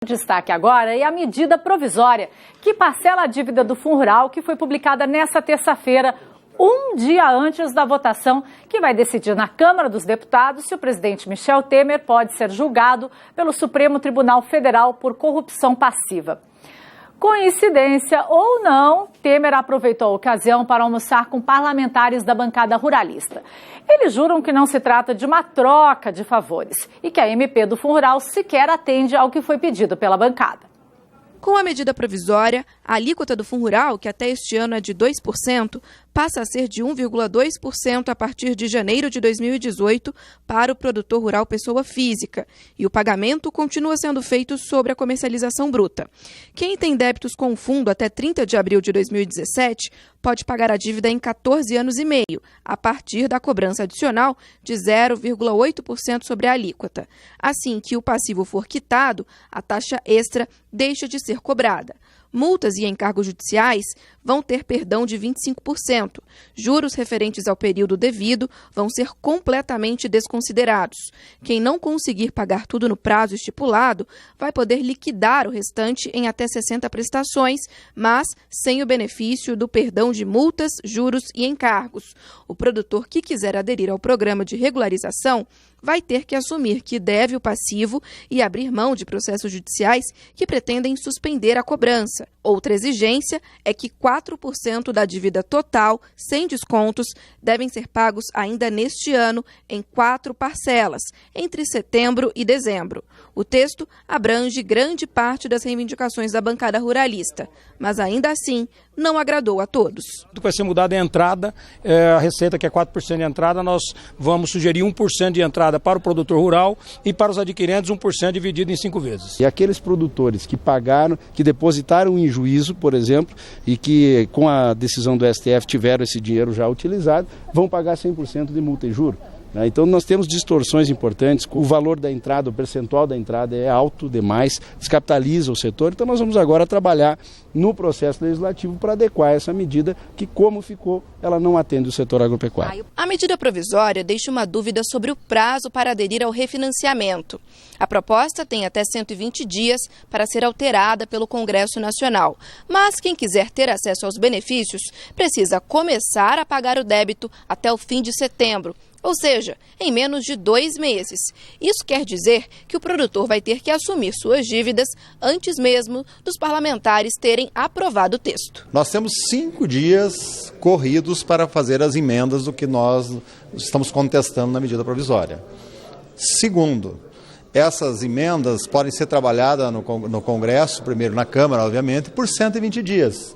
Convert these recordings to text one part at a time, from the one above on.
Destaque agora é a medida provisória que parcela a dívida do Fundo Rural, que foi publicada nesta terça-feira, um dia antes da votação, que vai decidir na Câmara dos Deputados se o presidente Michel Temer pode ser julgado pelo Supremo Tribunal Federal por corrupção passiva. Coincidência ou não, Temer aproveitou a ocasião para almoçar com parlamentares da bancada ruralista. Eles juram que não se trata de uma troca de favores e que a MP do Fundo Rural sequer atende ao que foi pedido pela bancada. Com a medida provisória, a alíquota do Fundo Rural, que até este ano é de 2%, passa a ser de 1,2% a partir de janeiro de 2018 para o produtor rural pessoa física, e o pagamento continua sendo feito sobre a comercialização bruta. Quem tem débitos com o fundo até 30 de abril de 2017 pode pagar a dívida em 14 anos e meio, a partir da cobrança adicional de 0,8% sobre a alíquota. Assim que o passivo for quitado, a taxa extra deixa de ser cobrada. Multas e encargos judiciais vão ter perdão de 25%. Juros referentes ao período devido vão ser completamente desconsiderados. Quem não conseguir pagar tudo no prazo estipulado vai poder liquidar o restante em até 60 prestações, mas sem o benefício do perdão de multas, juros e encargos. O produtor que quiser aderir ao programa de regularização vai ter que assumir que deve o passivo e abrir mão de processos judiciais que pretendem suspender a cobrança. Outra exigência é que 4% da dívida total, sem descontos, devem ser pagos ainda neste ano em 4 parcelas, entre setembro e dezembro. O texto abrange grande parte das reivindicações da bancada ruralista, mas ainda assim não agradou a todos. Vai ser mudada a entrada, a receita que é 4% de entrada, nós vamos sugerir 1% de entrada para o produtor rural e para os adquirentes 1% dividido em 5 vezes. E aqueles produtores que pagaram, que depositaram em juízo, por exemplo, e que com a decisão do STF tiveram esse dinheiro já utilizado, vão pagar 100% de multa e juro. Então nós temos distorções importantes, o valor da entrada, o percentual da entrada é alto demais, descapitaliza o setor, então nós vamos agora trabalhar no processo legislativo para adequar essa medida que, como ficou, ela não atende o setor agropecuário. A medida provisória deixa uma dúvida sobre o prazo para aderir ao refinanciamento. A proposta tem até 120 dias para ser alterada pelo Congresso Nacional, mas quem quiser ter acesso aos benefícios precisa começar a pagar o débito até o fim de setembro, ou seja, em menos de 2 meses. Isso quer dizer que o produtor vai ter que assumir suas dívidas antes mesmo dos parlamentares terem aprovado o texto. Nós temos 5 dias corridos para fazer as emendas do que nós estamos contestando na medida provisória. Segundo, essas emendas podem ser trabalhadas no Congresso, primeiro na Câmara, obviamente, por 120 dias.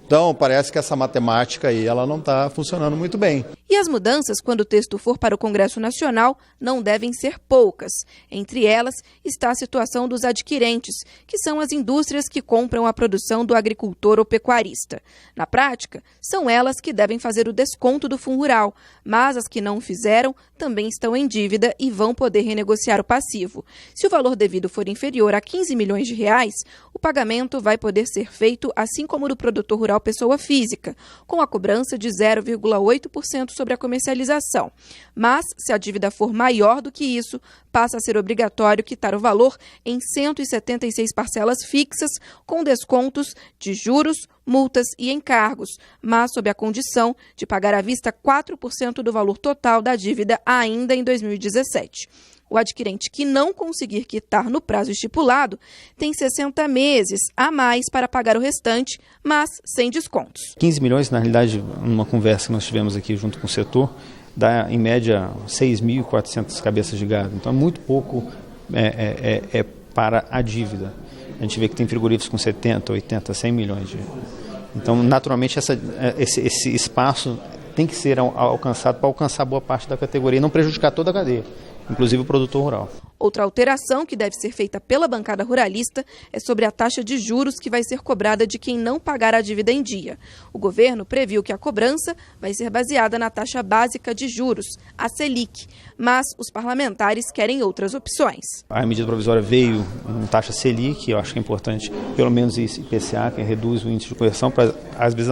Então, parece que essa matemática aí ela não está funcionando muito bem. E as mudanças, quando o texto for para o Congresso Nacional, não devem ser poucas. Entre elas está a situação dos adquirentes, que são as indústrias que compram a produção do agricultor ou pecuarista. Na prática, são elas que devem fazer o desconto do Fundo Rural, mas as que não o fizeram também estão em dívida e vão poder renegociar o passivo. Se o valor devido for inferior a 15 milhões de reais, o pagamento vai poder ser feito assim como o do produtor rural pessoa física, com a cobrança de 0,8% sobre a comercialização. Mas, se a dívida for maior do que isso, passa a ser obrigatório quitar o valor em 176 parcelas fixas, com descontos de juros, multas e encargos, mas sob a condição de pagar à vista 4% do valor total da dívida ainda em 2017. O adquirente que não conseguir quitar no prazo estipulado tem 60 meses a mais para pagar o restante, mas sem descontos. 15 milhões, na realidade, numa conversa que nós tivemos aqui junto com o setor, dá em média 6.400 cabeças de gado. Então é muito pouco para a dívida. A gente vê que tem frigoríficos com 70, 80, 100 milhões de... Então, naturalmente, esse espaço tem que ser alcançado para alcançar boa parte da categoria e não prejudicar toda a cadeia, inclusive o produtor rural. Outra alteração que deve ser feita pela bancada ruralista é sobre a taxa de juros que vai ser cobrada de quem não pagar a dívida em dia. O governo previu que a cobrança vai ser baseada na taxa básica de juros, a Selic, mas os parlamentares querem outras opções. A medida provisória veio em taxa Selic, eu acho que é importante, pelo menos esse IPCA, que reduz o índice de correção, para às vezes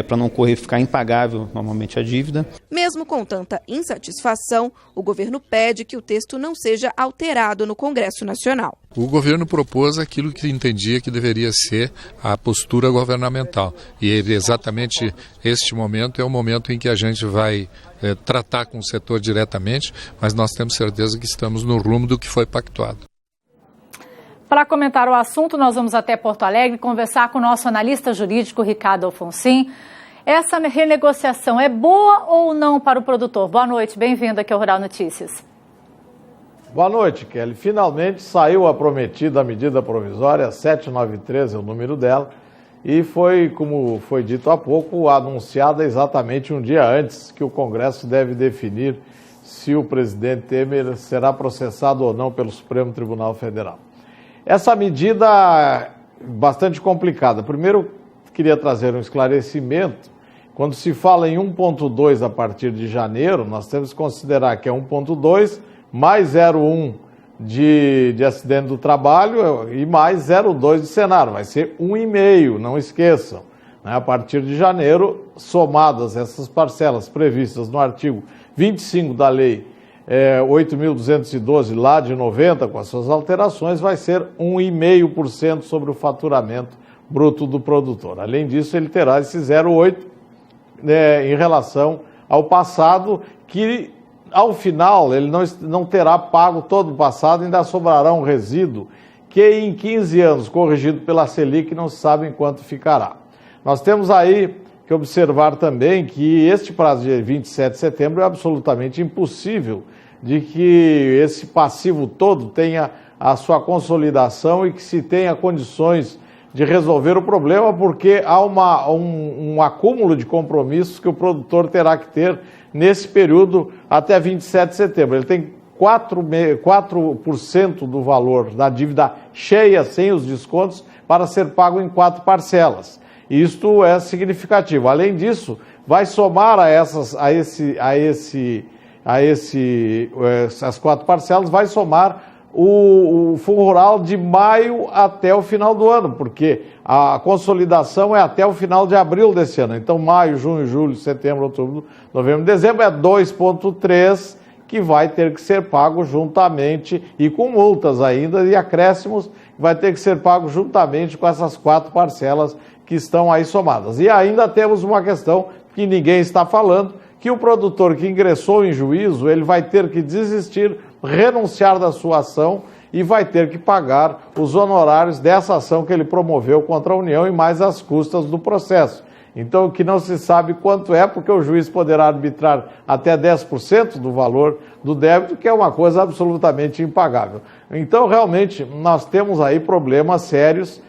para não ficar impagável normalmente a dívida. Mesmo com tanta insatisfação, o governo pede que o texto não seja alterado no Congresso Nacional. O governo propôs aquilo que entendia que deveria ser a postura governamental. E exatamente este momento é o momento em que a gente vai tratar com o setor diretamente, mas nós temos certeza que estamos no rumo do que foi pactuado. Para comentar o assunto, nós vamos até Porto Alegre conversar com o nosso analista jurídico, Ricardo Alfonsin. Essa renegociação é boa ou não para o produtor? Boa noite, bem-vindo aqui ao Rural Notícias. Boa noite, Kelly. Finalmente saiu a prometida medida provisória, 793 é o número dela, e foi, como foi dito há pouco, anunciada exatamente um dia antes que o Congresso deve definir se o presidente Temer será processado ou não pelo Supremo Tribunal Federal. Essa medida é bastante complicada. Primeiro, queria trazer um esclarecimento. Quando se fala em 1,2 a partir de janeiro, nós temos que considerar que é 1,2 mais 0,1 de acidente do trabalho e mais 0,2 de cenário. Vai ser 1,5, não esqueçam. A partir de janeiro, somadas essas parcelas previstas no artigo 25 da Lei 8.212, lá de 90, com as suas alterações, vai ser 1,5% sobre o faturamento bruto do produtor. Além disso, ele terá esse 0,8 em relação ao passado, que ao final ele não terá pago todo o passado, ainda sobrará um resíduo que em 15 anos, corrigido pela Selic, não se sabe em quanto ficará. Nós temos aí que observar também que este prazo de 27 de setembro é absolutamente impossível de que esse passivo todo tenha a sua consolidação e que se tenha condições de resolver o problema, porque há um acúmulo de compromissos que o produtor terá que ter nesse período até 27 de setembro. Ele tem 4% do valor da dívida cheia, sem os descontos, para ser pago em 4 parcelas. Isto é significativo. Além disso, vai somar as 4 parcelas, vai somar o Fundo Rural de maio até o final do ano, porque a consolidação é até o final de abril desse ano. Então, maio, junho, julho, setembro, outubro, novembro, dezembro é 2,3 que vai ter que ser pago juntamente e com multas ainda e acréscimos, vai ter que ser pago juntamente com essas 4 parcelas que estão aí somadas. E ainda temos uma questão que ninguém está falando, que o produtor que ingressou em juízo, ele vai ter que desistir, renunciar da sua ação e vai ter que pagar os honorários dessa ação que ele promoveu contra a União e mais as custas do processo. Então, o que não se sabe quanto é, porque o juiz poderá arbitrar até 10% do valor do débito, que é uma coisa absolutamente impagável. Então, realmente, nós temos aí problemas sérios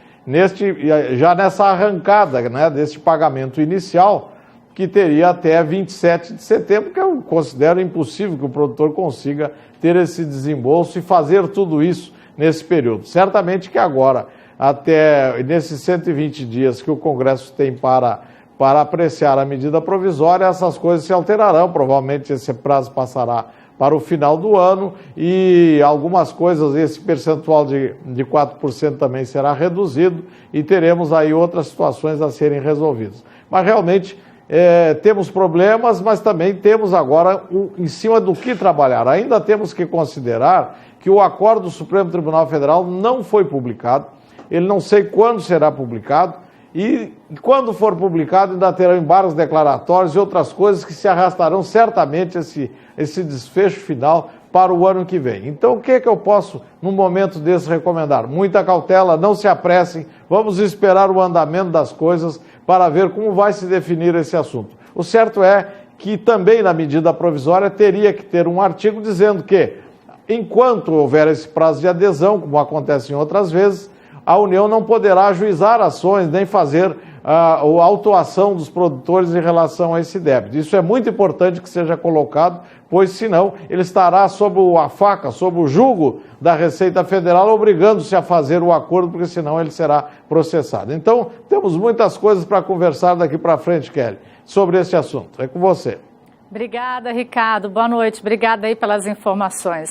já nessa arrancada, né, desse pagamento inicial, que teria até 27 de setembro, que eu considero impossível que o produtor consiga ter esse desembolso e fazer tudo isso nesse período. Certamente que agora, até nesses 120 dias que o Congresso tem para apreciar a medida provisória, essas coisas se alterarão, provavelmente esse prazo passará para o final do ano e algumas coisas, esse percentual de 4% também será reduzido e teremos aí outras situações a serem resolvidas. Mas realmente temos problemas, mas também temos agora em cima do que trabalhar. Ainda temos que considerar que o acordo do Supremo Tribunal Federal não foi publicado, ele não sei quando será publicado, e quando for publicado ainda terão embargos declaratórios e outras coisas que se arrastarão certamente esse desfecho final para o ano que vem. Então, o que é que eu posso, num momento desse, recomendar? Muita cautela, não se apressem, vamos esperar o andamento das coisas para ver como vai se definir esse assunto. O certo é que também na medida provisória teria que ter um artigo dizendo que, enquanto houver esse prazo de adesão, como acontece em outras vezes, a União não poderá ajuizar ações nem fazer a autuação dos produtores em relação a esse débito. Isso é muito importante que seja colocado, pois senão ele estará sob a faca, sob o jugo da Receita Federal, obrigando-se a fazer o acordo, porque senão ele será processado. Então, temos muitas coisas para conversar daqui para frente, Kelly, sobre esse assunto. É com você. Obrigada, Ricardo. Boa noite. Obrigada aí pelas informações.